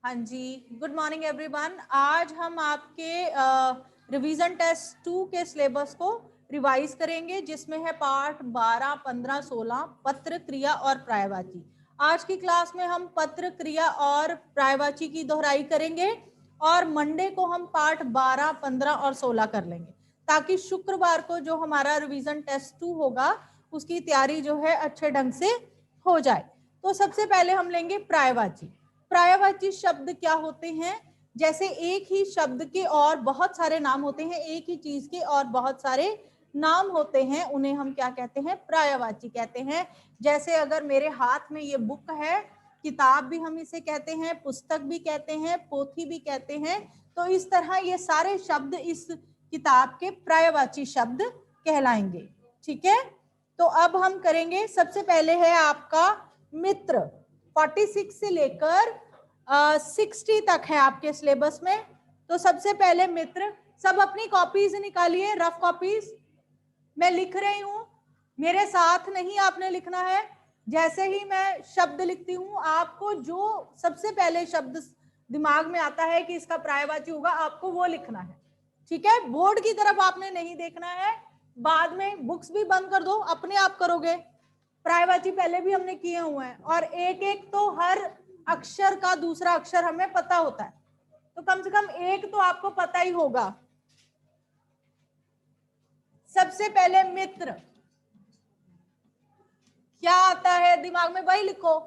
हाँ जी, good morning everyone. आज हम आपके रिवीजन टेस्ट 2 के सिलेबस को रिवाइज करेंगे, जिसमें है पार्ट 12, 15, 16 पत्र, क्रिया और पर्यायवाची। आज की क्लास में हम पत्र, क्रिया और पर्यायवाची की दोहराई करेंगे और मंडे को हम पार्ट 12, 15 और 16 कर लेंगे, ताकि शुक्रवार को जो हमारा रिवीजन टेस्ट 2 होगा उसकी तैयारी जो है अच्छे ढंग से हो जाए। तो सबसे पहले हम लेंगे पर्यायवाची। पर्यायवाची शब्द क्या होते हैं? जैसे एक ही शब्द के और बहुत सारे नाम होते हैं, एक ही चीज के और बहुत सारे नाम होते हैं, उन्हें हम क्या कहते हैं? पर्यायवाची कहते हैं। जैसे अगर मेरे हाथ में ये बुक है, किताब भी हम इसे कहते हैं, पुस्तक भी कहते हैं, पोथी भी कहते हैं। तो इस तरह ये सारे शब्द इस किताब के पर्यायवाची शब्द कहलाएंगे। ठीक है, तो अब हम करेंगे। सबसे पहले है आपका मित्र। 46 से लेकर 60 तक है आपके सिलेबस में। तो सबसे पहले मित्र। सब अपनी कॉपीज निकालिए, रफ कॉपीज। मैं लिख रही हूं, मेरे साथ नहीं आपने लिखना है। जैसे ही मैं शब्द लिखती हूं, आपको जो सबसे पहले शब्द दिमाग में आता है कि इसका पर्यायवाची होगा, आपको वो लिखना है। ठीक है, बोर्ड की तरफ आपने नहीं देखना है। बाद में बुक्स भी बंद कर दो, अपने आप करोगे। पर्यायवाची पहले भी हमने किए हुए हैं, और एक एक तो हर अक्षर का दूसरा अक्षर हमें पता होता है, तो कम से कम एक तो आपको पता ही होगा। सबसे पहले मित्र क्या आता है दिमाग में, वही लिखो।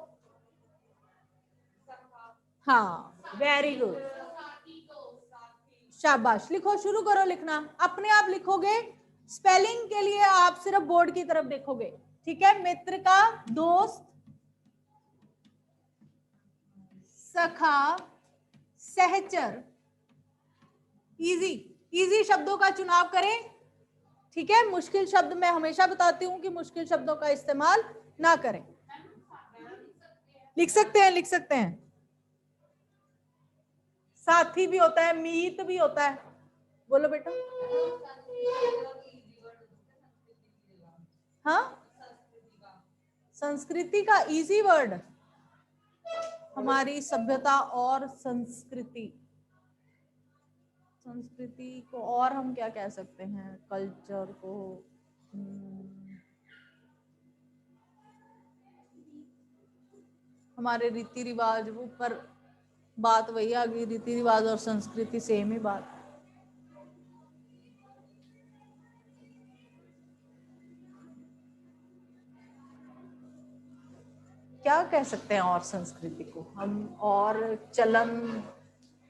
हाँ, वेरी गुड, शाबाश। लिखो, शुरू करो लिखना, अपने आप लिखोगे। स्पेलिंग के लिए आप सिर्फ बोर्ड की तरफ देखोगे। ठीक है, मित्र का दोस्त, सखा, सहचर। इजी इजी शब्दों का चुनाव करें। ठीक है, मुश्किल शब्द मैं हमेशा बताती हूं कि मुश्किल शब्दों का इस्तेमाल ना करें। लिख सकते हैं, लिख सकते हैं। साथी भी होता है, मीत भी होता है। बोलो बेटा। हाँ, संस्कृति का इजी वर्ड, हमारी सभ्यता और संस्कृति। संस्कृति को और हम क्या कह सकते हैं? कल्चर को, हमारे रीति रिवाज, वो पर बात वही आ गई, रीति रिवाज और संस्कृति सेम ही बात। क्या कह सकते हैं और संस्कृति को हम? और चलन,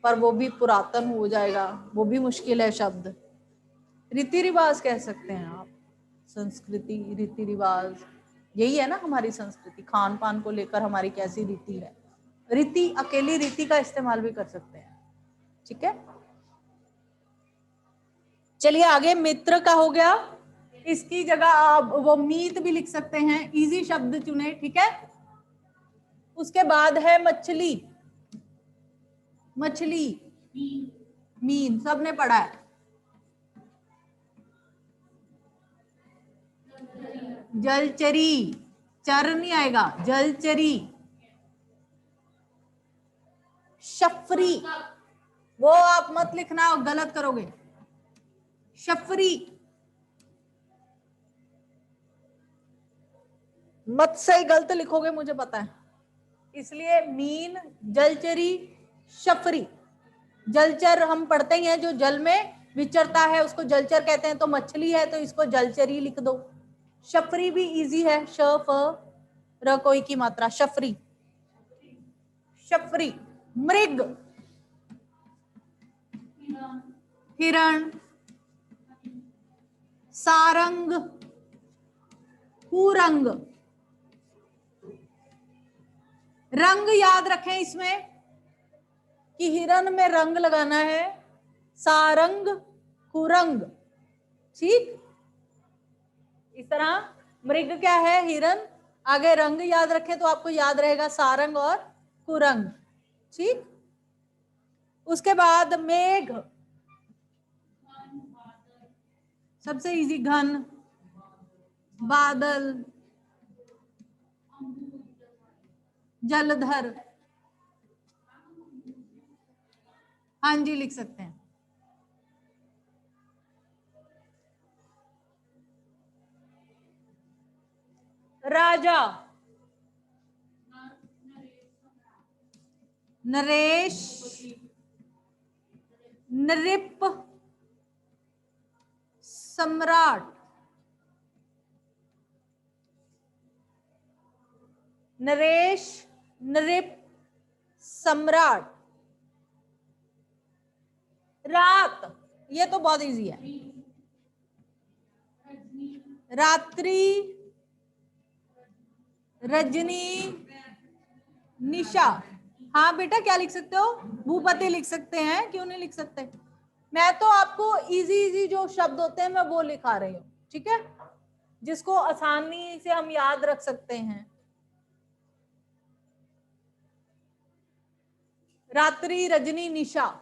पर वो भी पुरातन हो जाएगा, वो भी मुश्किल है शब्द। रीति रिवाज कह सकते हैं आप। संस्कृति, रीति रिवाज, यही है ना हमारी संस्कृति। खान पान को लेकर हमारी कैसी रीति है। रीति, अकेली रीति का इस्तेमाल भी कर सकते हैं। ठीक है, चलिए आगे। मित्र का हो गया, इसकी जगह आप वो मीत भी लिख सकते हैं। इजी शब्द चुने। ठीक है, उसके बाद है मछली। मछली, मीन, सबने पढ़ा है। जलचरी, चर नहीं आएगा, जलचरी। शफरी, वो आप मत लिखना, गलत करोगे। शफरी मत, सही गलत लिखोगे मुझे पता है, इसलिए मीन, जलचरी, शफरी। जलचर हम पढ़ते ही हैं, जो जल में विचरता है उसको जलचर कहते हैं। तो मछली है तो इसको जलचरी लिख दो। शफरी भी इजी है, श फ र कोई की मात्रा, शफरी। शफरी। मृग, हिरण, सारंग, कुरंग। रंग याद रखें इसमें कि हिरण में रंग लगाना है, सारंग, कुरंग। ठीक, इस तरह मृग क्या है? हिरण। आगे रंग याद रखें तो आपको याद रहेगा सारंग और कुरंग। ठीक, उसके बाद मेघ, सबसे इजी, घन, बादल, जलधर, हाँ जी लिख सकते हैं। राजा, नरेश, नृप, सम्राट, नरेश, नृप, सम्राट, रात, ये तो बहुत इजी है। रात्रि, रजनी, निशा। हाँ बेटा क्या लिख सकते हो? भूपति लिख सकते हैं, क्यों नहीं लिख सकते? मैं तो आपको इजी इजी जो शब्द होते हैं मैं वो लिखा रही हूँ, ठीक है, जिसको आसानी से हम याद रख सकते हैं। रात्रि, रजनी, निशा।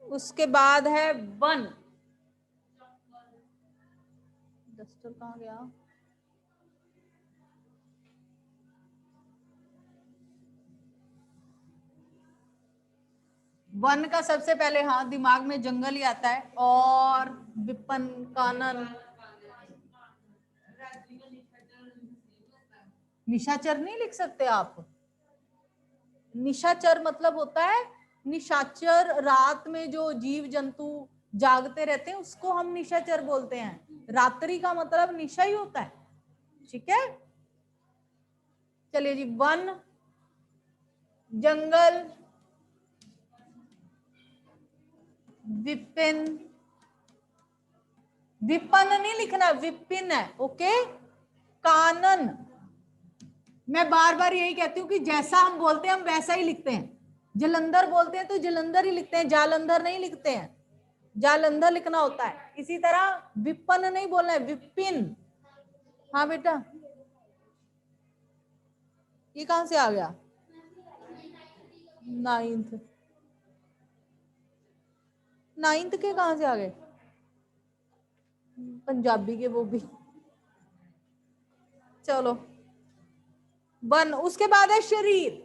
उसके बाद है वन। डस्टर कहाँ गया? वन का सबसे पहले हाँ दिमाग में जंगल ही आता है, और विपन, कानन, निशाचर नहीं लिख सकते आप? निशाचर मतलब होता है निशाचर, रात में जो जीव जंतु जागते रहते हैं उसको हम निशाचर बोलते हैं। रात्रि का मतलब निशा ही होता है, ठीक है। चलिए जी, वन, जंगल, विपिन, विपन नहीं लिखना, विपिन है, ओके। कानन, मैं बार बार यही कहती हूँ कि जैसा हम बोलते हैं हम वैसा ही लिखते हैं। जलंधर बोलते हैं तो जलंधर ही लिखते हैं, जालंधर नहीं लिखते हैं, जालंधर लिखना होता है। इसी तरह विपन नहीं बोलना है, विपिन। हाँ बेटा, ये कहां से आ गया? नाइन्थ, नाइन्थ के कहां से आ गए? पंजाबी के वो भी। चलो, वन। उसके बाद है शरीर,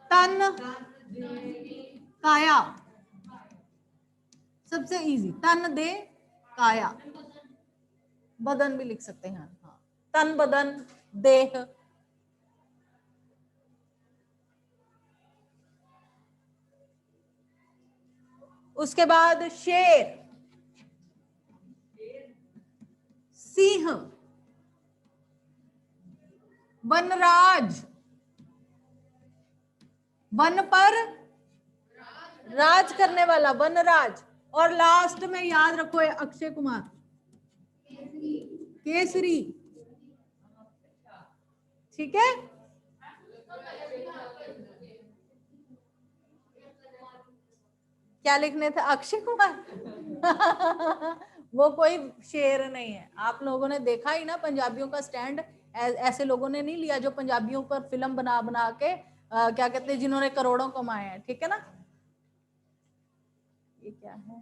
तन, काया। सबसे इजी, तन, दे, काया। बदन भी लिख सकते हैं, हाँ, तन, बदन, देह। उसके बाद शेर, सिंह, वनराज, वन पर राज करने वाला, वनराज। और लास्ट में याद रखो अक्षय कुमार, केसरी, ठीक है। क्या लिखने थे? अक्षय कुमार। वो कोई शेर नहीं है, आप लोगों ने देखा ही ना पंजाबियों का स्टैंड। ऐसे लोगों ने नहीं लिया जो पंजाबियों पर फिल्म बना बना के क्या कहते हैं, जिन्होंने करोड़ों कमाए हैं, ठीक है ना। ये क्या है?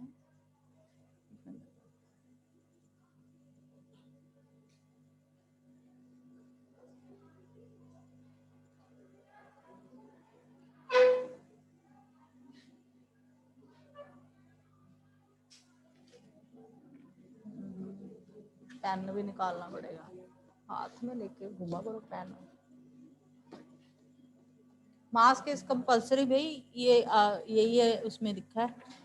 पेन भी निकालना पड़ेगा, हाथ में लेके घूमा करो पेन। मास्क इज कंपल्सरी भाई, ये यही है उसमें लिखा है।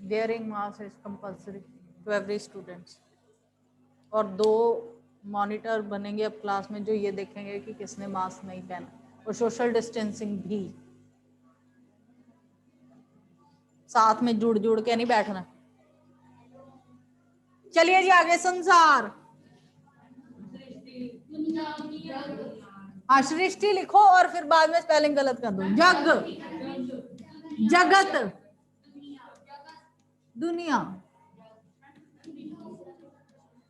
Wearing mask is compulsory to every students. और 2 मॉनिटर बनेंगे अब क्लास में जो ये देखेंगे कि किसने मास्क नहीं पहना, और सोशल डिस्टेंसिंग भी साथ में जुड़ जुड़ के नहीं बैठना। चलिए जी आगे, संसार। हाँ सृष्टि लिखो और फिर बाद में स्पेलिंग गलत कर दो। जग, जगत, दुनिया,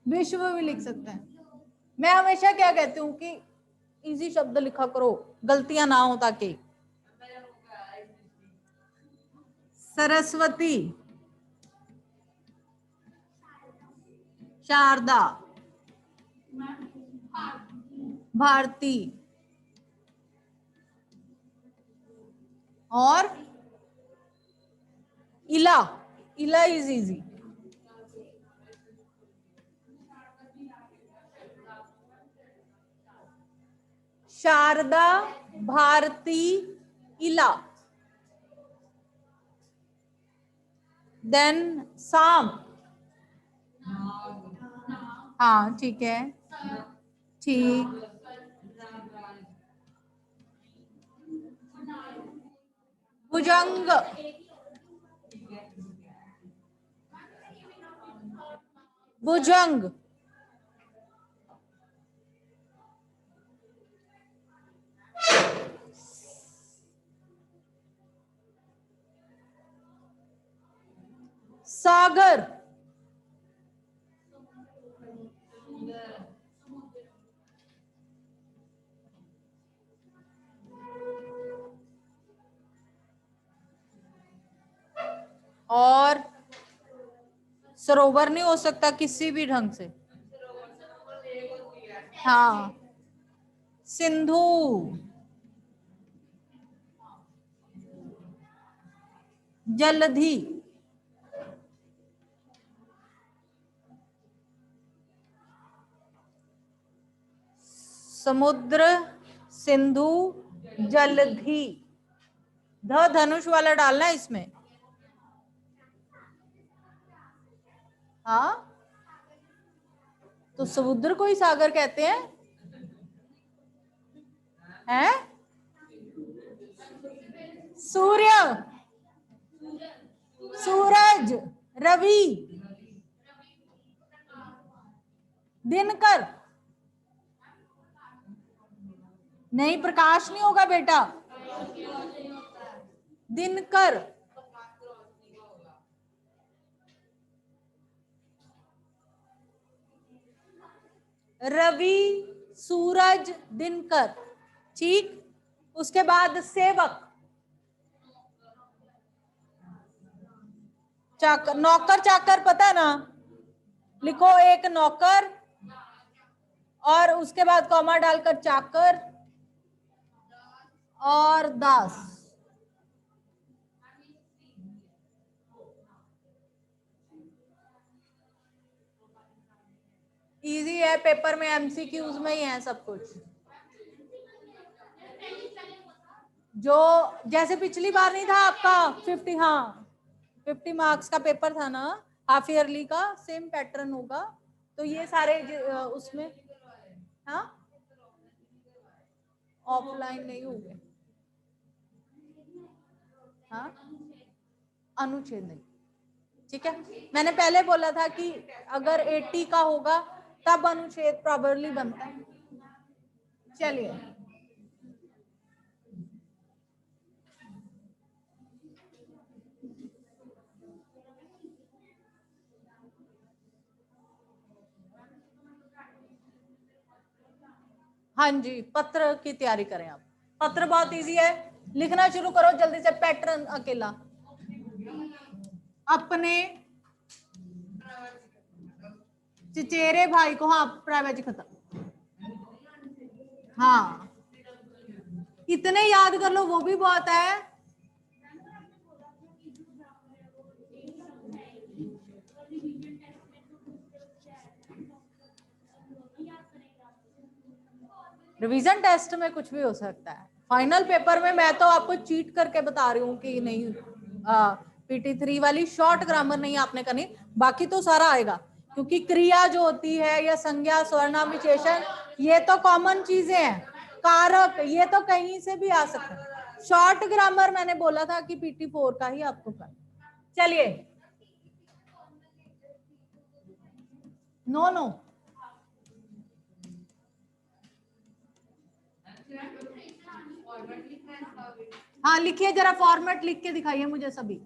विश्व भी लिख सकते हैं। मैं हमेशा क्या कहती हूँ कि इजी शब्द लिखा करो, गलतियां ना हो ताकि। सरस्वती, शारदा, भारती और इला। इला इज इजी। शारदा, भारती, इला। देन साम। हाँ ठीक है, ठीक। भुजंग, भुजंग। सागर, और सरोवर नहीं हो सकता किसी भी ढंग से। हाँ, सिंधु, जलधि, समुद्र, सिंधु, जलधि। धनुष वाला डालना है इसमें। हाँ, तो समुद्र को ही सागर कहते हैं। हैं? सूर्य, सूरज, रवि, दिनकर। नहीं, प्रकाश नहीं होगा बेटा, दिनकर। रवि, सूरज, दिनकर। ठीक, उसके बाद सेवक, चाकर। नौकर चाकर पता है ना, लिखो एक नौकर और उसके बाद कॉमा डालकर चाकर और दास। इजी है, पेपर में एमसीक्यूज में ही है सब कुछ। जो जैसे पिछली बार नहीं था आपका 50, हाँ 50 मार्क्स का पेपर था ना हाफ ईयरली का, सेम पैटर्न होगा। तो ये सारे उसमें, हाँ ऑफलाइन नहीं होंगे। हाँ, अनुच्छेद नहीं। ठीक है, मैंने पहले बोला था कि अगर 80 का होगा तब अनुच्छेद प्रॉबरली बनता है। चलिए, हाँ जी, पत्र की तैयारी करें आप। पत्र बहुत इजी है, लिखना शुरू करो जल्दी से। पैटर्न अकेला, अपने चचेरे भाई को, हाँ प्राइवेट खत्म। हाँ, इतने याद कर लो वो भी बहुत है। रिवीजन टेस्ट में कुछ भी हो सकता है, फाइनल पेपर में मैं तो आपको चीट करके बता रही हूँ कि नहीं, PT3 वाली शॉर्ट ग्रामर नहीं आपने करनी, बाकी तो सारा आएगा। क्योंकि क्रिया जो होती है या संज्ञा, सर्वनाम, विशेषण, ये तो कॉमन चीजें हैं। कारक, ये तो कहीं से भी आ सकता है। शॉर्ट ग्रामर मैंने बोला था कि PT4 का ही आपको करना। चलिए, नो नो, हाँ लिखिए जरा, फॉर्मेट लिख के दिखाइए मुझे सभी,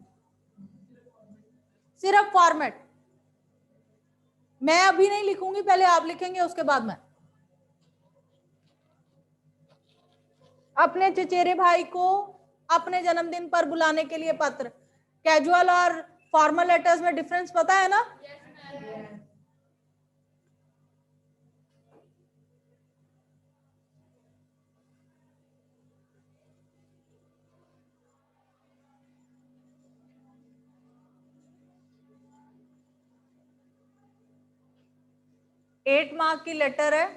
सिर्फ फॉर्मेट। मैं अभी नहीं लिखूंगी, पहले आप लिखेंगे उसके बाद मैं। अपने चचेरे भाई को अपने जन्मदिन पर बुलाने के लिए पत्र। कैजुअल और फॉर्मल लेटर्स में डिफरेंस पता है ना? एट मार्क की लेटर है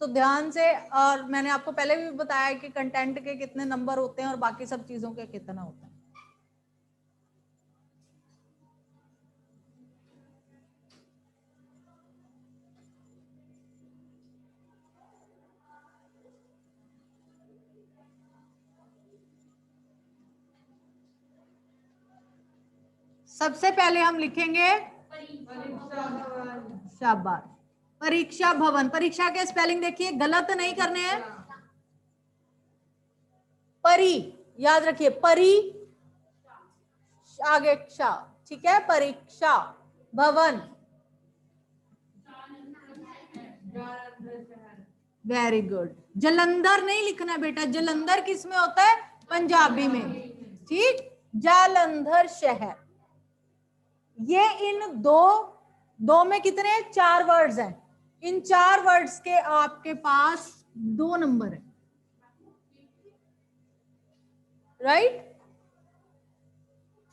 तो ध्यान से, और मैंने आपको पहले भी बताया कि कंटेंट के कितने नंबर होते हैं और बाकी सब चीजों के कितना होता है। सबसे पहले हम लिखेंगे शाबाश, परीक्षा भवन। परीक्षा के स्पेलिंग देखिए, गलत नहीं करने हैं। परी, याद रखिए, परी आगे क्षा, ठीक है। परीक्षा भवन, वेरी गुड। जलंधर नहीं लिखना बेटा, जलंधर किस में होता है? पंजाबी में, ठीक। जालंधर शहर। ये इन दो में कितने? 4 वर्ड्स हैं। इन 4 वर्ड्स के आपके पास 2 नंबर है, राइट।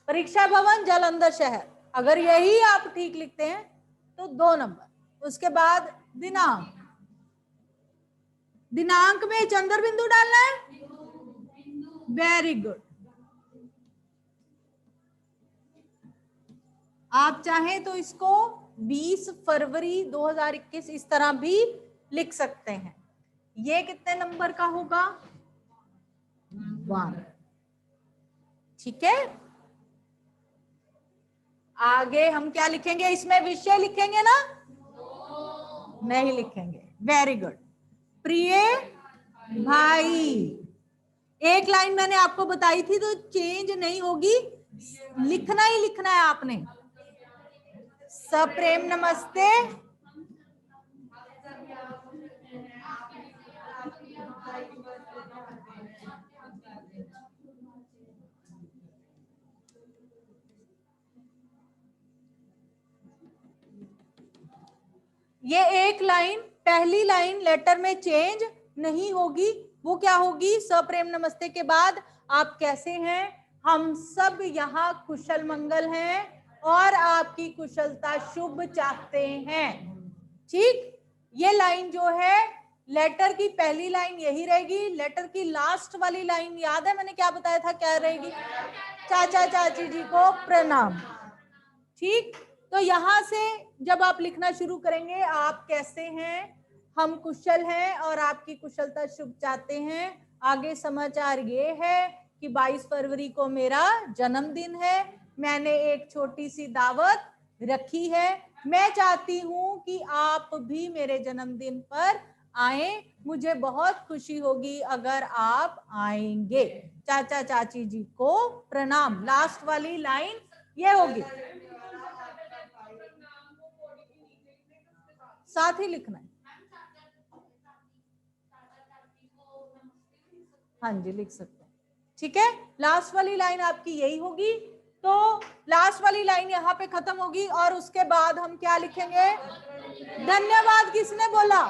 परीक्षा भवन, जालंधर शहर, अगर यही आप ठीक लिखते हैं तो 2 नंबर। उसके बाद दिनांक, दिनांक में चंद्र बिंदु डालना है, वेरी गुड। आप चाहें तो इसको 20 फरवरी 2021 इस तरह भी लिख सकते हैं। ये कितने नंबर का होगा? 1, ठीक है। आगे हम क्या लिखेंगे? इसमें विषय लिखेंगे ना? नहीं लिखेंगे, वेरी गुड। प्रिय भाई, एक लाइन मैंने आपको बताई थी तो चेंज नहीं होगी, लिखना ही लिखना है आपने। सप्रेम नमस्ते, ये एक लाइन, पहली लाइन लेटर में चेंज नहीं होगी। वो क्या होगी? सप्रेम नमस्ते के बाद आप कैसे हैं? हम सब यहाँ कुशल मंगल हैं और आपकी कुशलता शुभ चाहते हैं, ठीक। ये लाइन जो है, लेटर की पहली लाइन यही रहेगी। लेटर की लास्ट वाली लाइन याद है मैंने क्या बताया था, क्या रहेगी? चाचा चाची जी को प्रणाम, ठीक। तो यहां से जब आप लिखना शुरू करेंगे, आप कैसे हैं, हम कुशल हैं और आपकी कुशलता शुभ चाहते हैं। आगे समाचार ये है कि 22 फरवरी को मेरा जन्मदिन है। मैंने एक छोटी सी दावत रखी है। मैं चाहती हूं कि आप भी मेरे जन्मदिन पर आए। मुझे बहुत खुशी होगी अगर आप आएंगे। चाचा चाची जी को प्रणाम, लास्ट वाली लाइन ये होगी। साथ ही लिखना है, हाँ जी लिख सकते हैं, ठीक है। लास्ट वाली लाइन आपकी यही होगी। तो लास्ट वाली लाइन यहाँ पे खत्म होगी और उसके बाद हम क्या लिखेंगे? धन्यवाद। किसने बोला?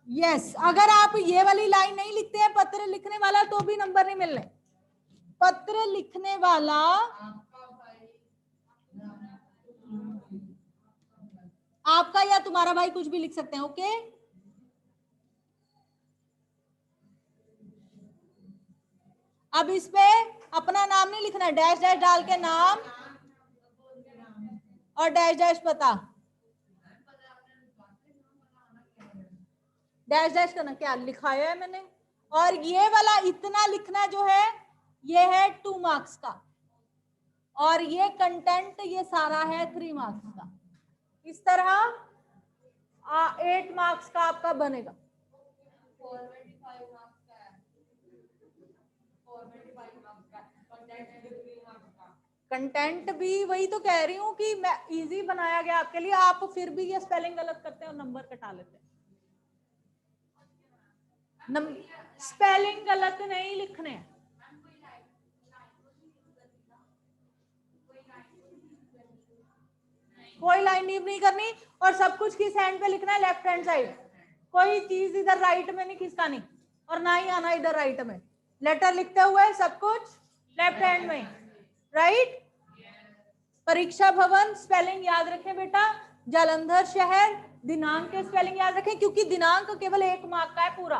यस। अगर आप ये वाली लाइन नहीं लिखते हैं, पत्र लिखने वाला, तो भी नंबर नहीं मिलने। पत्र लिखने वाला आपका या तुम्हारा भाई कुछ भी लिख सकते हैं, ओके। अब इस पे अपना नाम नहीं लिखना, डैश डैश डाल के नाम और डैश डैश पता, डैश डैश करना, क्या लिखाया है मैंने। और ये वाला इतना लिखना जो है, ये है 2 मार्क्स का, और ये कंटेंट ये सारा है 3 मार्क्स का। इस तरह 8 मार्क्स का आपका बनेगा। कंटेंट भी वही तो कह रही हूँ कि मैं इजी बनाया गया आपके लिए। आप फिर भी ये स्पेलिंग गलत करते हैं और नंबर कटा लेते हैं। स्पेलिंग गलत नहीं लिखने हैं, कोई लाइन नहीं करनी, और सब कुछ किस हैंड पे लिखना है, लेफ्ट हैंड साइड। कोई चीज इधर राइट में नहीं खिसकानी, और ना ही आना इधर राइट में। लेटर लिखते हुए सब कुछ लेफ्ट हैंड में, राइट। परीक्षा भवन स्पेलिंग याद रखें बेटा, जालंधर शहर। दिनांक के स्पेलिंग याद रखें, क्योंकि दिनांक केवल 1 मार्क का है पूरा।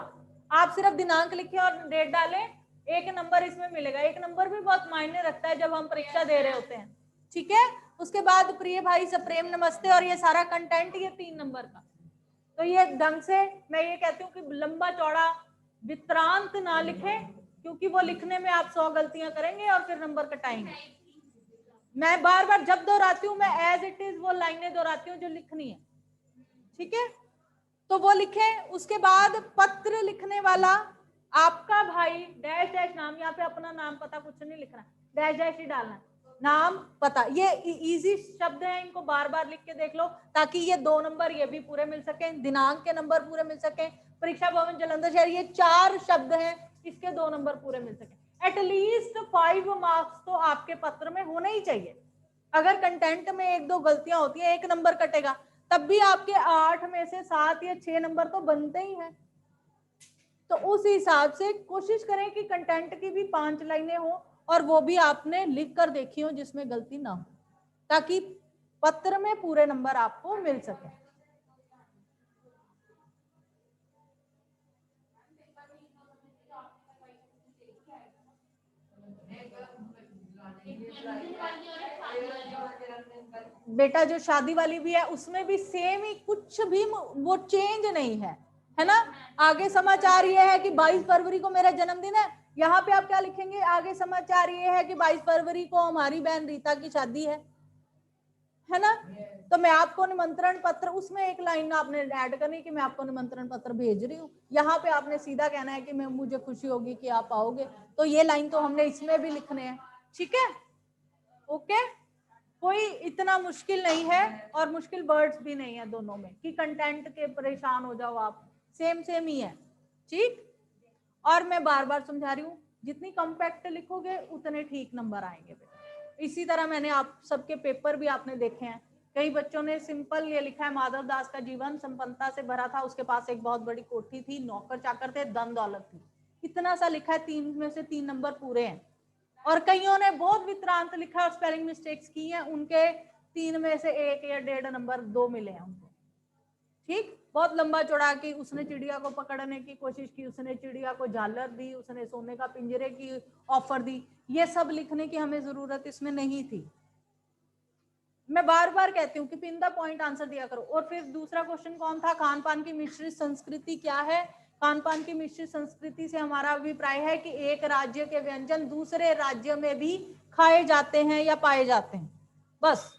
आप सिर्फ दिनांक लिखें और डेट डालें, 1 नंबर इसमें मिलेगा। 1 नंबर भी बहुत मायने रखता है जब हम परीक्षा दे रहे होते हैं, ठीक है। उसके बाद प्रिय भाई सप्रेम नमस्ते, और ये सारा कंटेंट ये 3 नंबर का। तो ये ढंग से मैं ये कहती हूँ कि लंबा चौड़ा वित्रांत ना लिखें, क्योंकि वो लिखने में आप 100 गलतियां करेंगे और फिर नंबर कटाएंगे। मैं बार बार जब दोहराती हूँ, मैं एज इट इज वो लाइनें दोहराती हूँ जो लिखनी है, ठीक है। तो वो लिखे। उसके बाद पत्र लिखने वाला आपका भाई डैश डैश नाम, यहाँ पे अपना नाम पता कुछ नहीं लिखना, डैश डैश ही डालना है, नाम पता। ये इजी शब्द हैं, इनको बार बार लिख के देख लो, ताकि ये 2 नंबर ये भी पूरे मिल सके, दिनांक के नंबर पूरे मिल सके, परीक्षा भवन जालंधर शहर, ये 4 शब्द हैं, इसके 2 नंबर पूरे मिल सके। एटलीस्ट 5 मार्क्स तो आपके पत्र में होने ही चाहिए। अगर कंटेंट में 1-2 गलतियां होती है, 1 नंबर कटेगा, तब भी आपके 8 में से 7 या 6 नंबर तो बनते ही हैं। तो उस हिसाब से कोशिश करें कि कंटेंट की भी 5 लाइनें हो, और वो भी आपने लिख कर देखी हो जिसमें गलती ना हो, ताकि पत्र में पूरे नंबर आपको मिल सके। बेटा जो शादी वाली भी है उसमें भी सेम ही, कुछ भी वो चेंज नहीं है, है ना। आगे समाचार ये है कि 22 फरवरी को मेरा जन्मदिन है, यहाँ पे आप क्या लिखेंगे, आगे समाचार ये है कि 22 फरवरी को हमारी बहन रीता की शादी है ना। तो मैं आपको निमंत्रण पत्र, उसमें एक लाइन आपने ऐड करनी कि मैं आपको निमंत्रण पत्र भेज रही हूँ, यहाँ पे आपने सीधा कहना है कि मैं, मुझे खुशी होगी कि आप आओगे। तो ये लाइन तो हमने इसमें भी लिखने हैं, ठीक है, ओके। कोई इतना मुश्किल नहीं है, और मुश्किल वर्ड्स भी नहीं है दोनों में कि कंटेंट के परेशान हो जाओ आप, सेम सेम ही है, ठीक। और मैं बार बार समझा रही हूँ, जितनी कॉम्पैक्ट लिखोगे उतने ठीक नंबर आएंगे। इसी तरह मैंने आप सबके पेपर भी आपने देखे हैं, कई बच्चों ने सिंपल ये लिखा है, माधव दास का जीवन संपन्नता से भरा था, उसके पास एक बहुत बड़ी कोठी थी, नौकर चाकर थे, धन दौलत थी, इतना सा लिखा है, 3 में से 3 नंबर पूरे हैं। और कईयों ने बहुत वित्रांत लिखा और स्पेलिंग मिस्टेक्स की हैं, उनके 3 में से 1 या 1.5 नंबर 2 मिले हैं उनको, ठीक। बहुत लंबा चौड़ा कि उसने चिड़िया को पकड़ने की कोशिश की, उसने चिड़िया को झालर दी, उसने सोने का पिंजरे की ऑफर दी, ये सब लिखने की हमें जरूरत इसमें नहीं थी। मैं बार बार कहती हूँ कि पिन द पॉइंट आंसर दिया करो। और फिर दूसरा क्वेश्चन कौन था, खान पान की मिश्रित संस्कृति क्या है। खान पान की मिश्रित संस्कृति से हमारा अभिप्राय है कि एक राज्य के व्यंजन दूसरे राज्य में भी खाए जाते हैं या पाए जाते हैं, बस।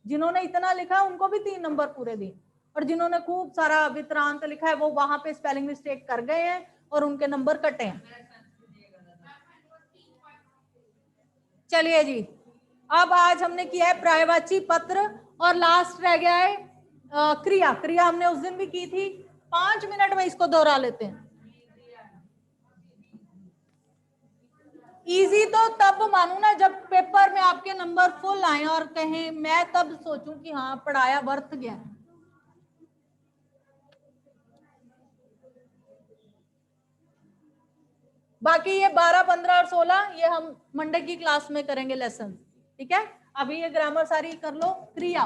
जिन्होंने इतना लिखा है उनको भी 3 नंबर पूरे दिए, और जिन्होंने खूब सारा वित्रांत लिखा है वो वहां पे स्पेलिंग मिस्टेक कर गए हैं और उनके नंबर कटे हैं। चलिए जी, अब आज हमने किया है पर्यायवाची पत्र, और लास्ट रह गया है क्रिया। क्रिया हमने उस दिन भी की थी, 5 मिनट में इसको दोहरा लेते हैं। इजी तो तब मानू ना जब पेपर में आपके नंबर फुल आए और कहें, मैं तब सोचूं कि हाँ पढ़ाया वर्थ गया। बाकी ये 12, 15 और 16 ये हम मंडे की क्लास में करेंगे लेसन, ठीक है। अभी ये ग्रामर सारी कर लो। क्रिया,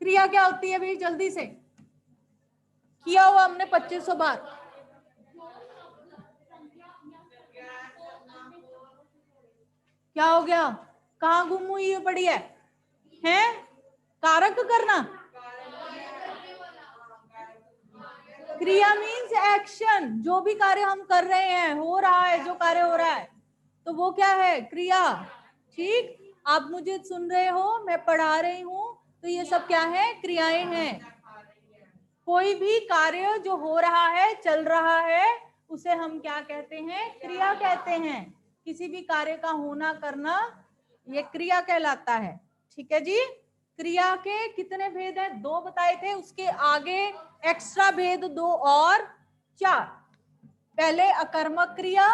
क्रिया क्या होती है भाई, जल्दी से। किया हुआ हमने 2500 बार। क्या हो गया, कहाँ गुम हुई पड़ी है, हैं? कारक करना, क्रिया मीन्स एक्शन, जो भी कार्य हम कर रहे हैं, हो रहा है, जो कार्य हो रहा है, तो वो क्या है, क्रिया, ठीक। आप मुझे सुन रहे हो, मैं पढ़ा रही हूं, तो ये सब क्या है, क्रियाएं हैं। कोई भी कार्य जो हो रहा है, चल रहा है, उसे हम क्या कहते हैं, क्रिया कहते हैं। किसी भी कार्य का होना करना ये क्रिया कहलाता है, ठीक है जी। क्रिया के कितने भेद हैं, 2 बताए थे, उसके आगे एक्स्ट्रा भेद 2 और 4। पहले अकर्मक क्रिया,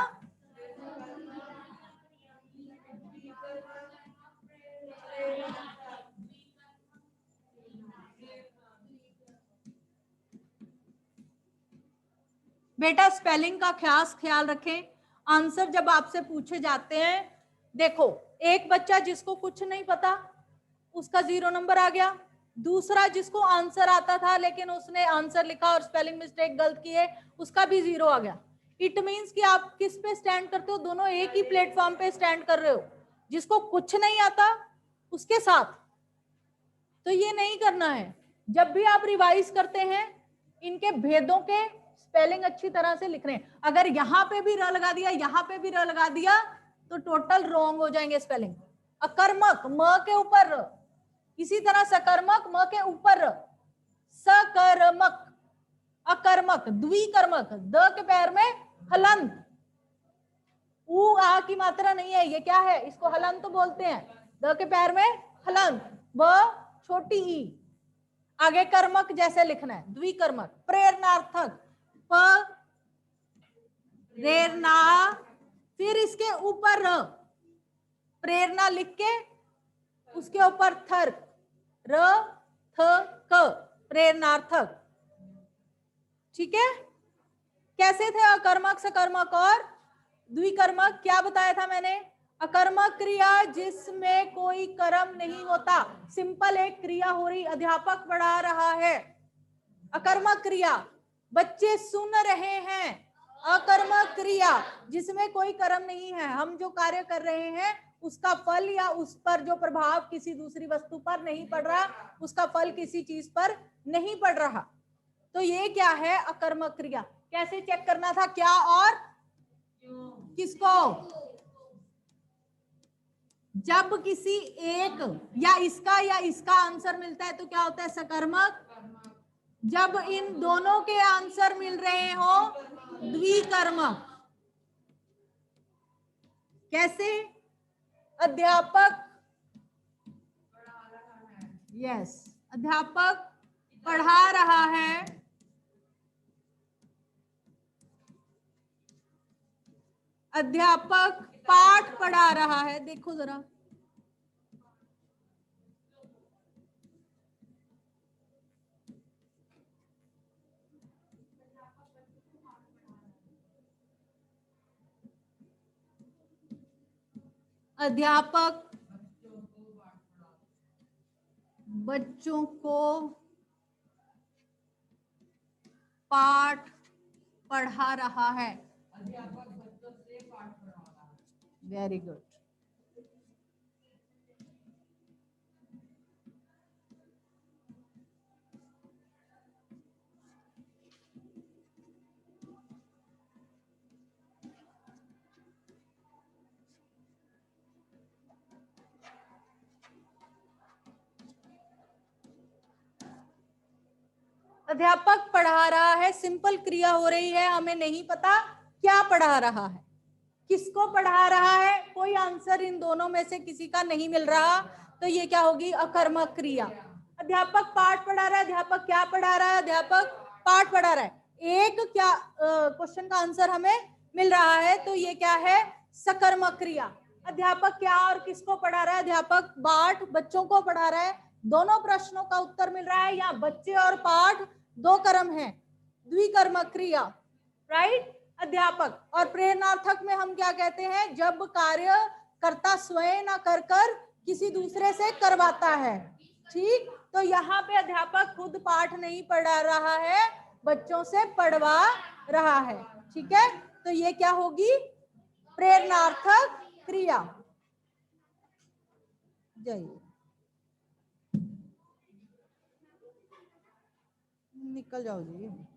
बेटा स्पेलिंग का खास ख्याल रखें। आंसर जब आपसे पूछे जाते हैं, देखो एक बच्चा जिसको कुछ नहीं पता उसका 0 नंबर आ गया, दूसरा जिसको आंसर आता था लेकिन उसने आंसर लिखा और स्पेलिंग मिस्टेक गलत की है उसका भी 0 आ गया। इट मींस कि आप किस पे स्टैंड करते हो, दोनों एक ही प्लेटफॉर्म पे स्टैंड कर रहे हो, जिसको कुछ नहीं आता उसके साथ। तो ये नहीं करना है। जब भी आप रिवाइज करते हैं इनके भेदों के स्पेलिंग अच्छी तरह से लिख रहे हैं। अगर यहां पे भी र लगा दिया, यहां पे भी र लगा दिया तो टोटल रॉन्ग हो जाएंगे स्पेलिंग। अकर्मक म के ऊपर र, इसी तरह सकर्मक म के ऊपर र, सकर्मक, अकर्मक, द्विकर्मक, द के पैर में हलंत, ऊ आ की मात्रा नहीं है, ये क्या है, इसको हलंत तो बोलते हैं, द के पैर में हलंत, व छोटी ई, आगे कर्मक जैसे लिखना है, द्विकर्मक, प्रेरणार्थक, प प्रेरणा, फिर इसके ऊपर र, प्रेरणा लिख के उसके ऊपर थर, र थ क, प्रेरणार्थक। ठीक है, कैसे थे अकर्मक, सकर्मक और द्विकर्मक? क्या बताया था मैंने? अकर्मक क्रिया जिसमें कोई कर्म नहीं होता, सिंपल एक क्रिया हो रही, अध्यापक पढ़ा रहा है। अकर्मक क्रिया बच्चे सुन रहे हैं, अकर्मक क्रिया जिसमें कोई कर्म नहीं है, हम जो कार्य कर रहे हैं उसका फल या उस पर जो प्रभाव किसी दूसरी वस्तु पर नहीं पड़ रहा, उसका फल किसी चीज पर नहीं पड़ रहा, तो ये क्या है, अकर्मक क्रिया। कैसे चेक करना था, क्या और किसको? जब किसी एक या इसका आंसर मिलता है तो क्या होता है, सकर्मक। जब इन दोनों के आंसर मिल रहे हो, द्विकर्मक। कैसे? अध्यापक, यस, अध्यापक पढ़ा रहा है, अध्यापक पाठ पढ़ा रहा है। देखो जरा, अध्यापक बच्चों को पाठ पढ़ा रहा है, वेरी गुड। अध्यापक पढ़ा रहा है, सिंपल क्रिया हो रही है, हमें नहीं पता क्या पढ़ा रहा है, किसको पढ़ा रहा है, कोई आंसर इन दोनों में से किसी का नहीं मिल रहा, तो ये क्या होगी, अकर्मक क्रिया। अध्यापक पाठ पढ़ा रहा है, अध्यापक क्या पढ़ा रहा है, अध्यापक पाठ पढ़ा रहा है। एक क्या क्वेश्चन का आंसर हमें मिल रहा है, तो ये क्या है, सकर्मक क्रिया। अध्यापक क्या और किसको पढ़ा रहा है, अध्यापक पाठ बच्चों को पढ़ा रहा है। दोनों प्रश्नों का उत्तर मिल रहा है, या बच्चे और पाठ दो कर्म है, द्विकर्मक क्रिया, राइट। अध्यापक और प्रेरणार्थक में हम क्या कहते हैं, जब कार्य कर्ता स्वयं ना कर कर किसी दूसरे से करवाता है। ठीक, तो यहाँ पे अध्यापक खुद पाठ नहीं पढ़ा रहा है, बच्चों से पढ़वा रहा है। ठीक है, तो ये क्या होगी, प्रेरणार्थक क्रिया। जाइए, निकल जाओ जी।